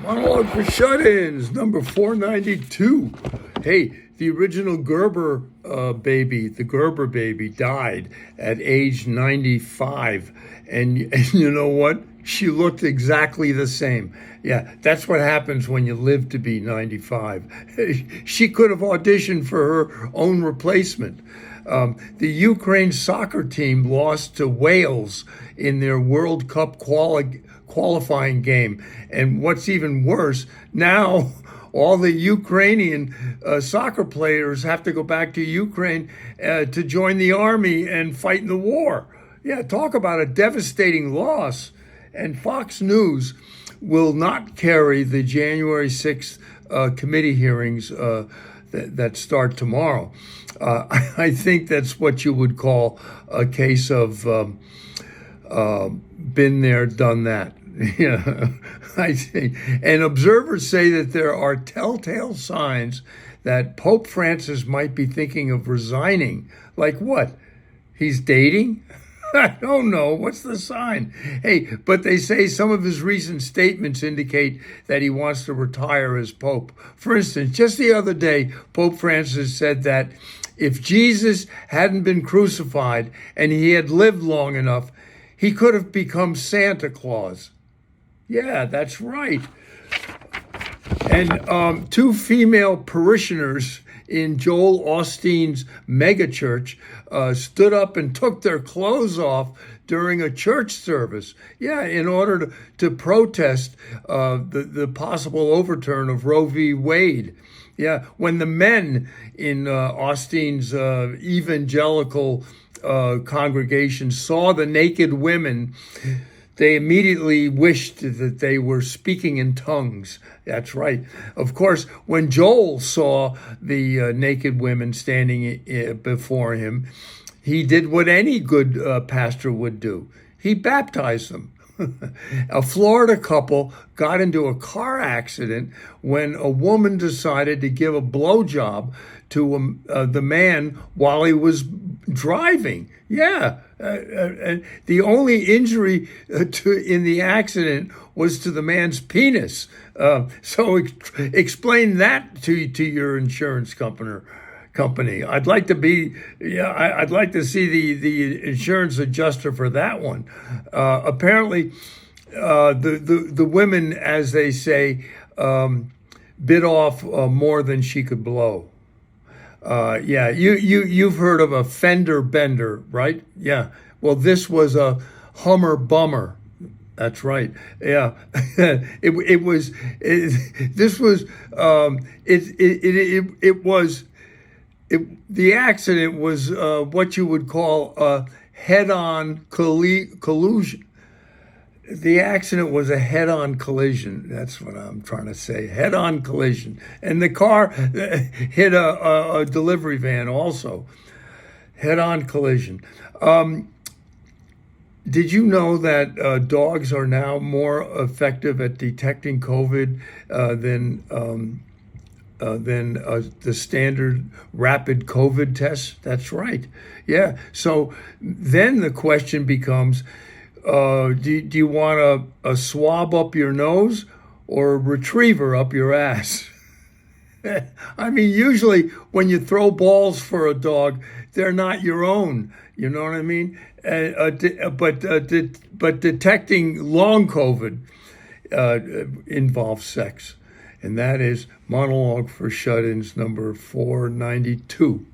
Monologue for Shut-Ins, number 492. Hey, the original Gerber baby died at age 95. And you know what? She looked exactly the same. Yeah, that's what happens when you live to be 95. She could have auditioned for her own replacement. The Ukraine soccer team lost to Wales in their World Cup qualifying game. And what's even worse, now all the Ukrainian soccer players have to go back to Ukraine to join the army and fight in the war. Yeah, talk about a devastating loss. And Fox News will not carry the January 6th committee hearings that start tomorrow. I think that's what you would call a case of been there, done that. Yeah, I think. And observers say that there are telltale signs that Pope Francis might be thinking of resigning. Like what? He's dating? I don't know. What's the sign? Hey, but they say some of his recent statements indicate that he wants to retire as Pope. For instance, just the other day, Pope Francis said that if Jesus hadn't been crucified and he had lived long enough, he could have become Santa Claus. Yeah, that's right. And two female parishioners in Joel Osteen's megachurch stood up and took their clothes off during a church service. Yeah, in order to protest the possible overturn of Roe v. Wade. Yeah, when the men in Osteen's evangelical congregation saw the naked women, they immediately wished that they were speaking in tongues. That's right. Of course, when Joel saw the naked women standing before him, he did what any good pastor would do. He baptized them. A Florida couple got into a car accident when a woman decided to give a blowjob to the man while he was driving. Yeah. The only injury in the accident was to the man's penis. So explain that to your insurance company. I'd like to see the insurance adjuster for that one. Apparently, the women, as they say, bit off more than she could blow. Yeah, you've heard of a fender bender, right? Yeah. Well, this was a Hummer bummer. That's right. Yeah. It was the accident was what you would call a head-on collusion. The accident was a head-on collision. That's what I'm trying to say. Head-on collision. And the car hit a delivery van also. Head-on collision. Did you know that dogs are now more effective at detecting COVID than the standard rapid COVID test? That's right. Yeah. So then the question becomes, do you want a swab up your nose or a retriever up your ass? I mean, usually when you throw balls for a dog, they're not your own. You know what I mean? But detecting long COVID involves sex. And that is Monologue for Shut-Ins number 492.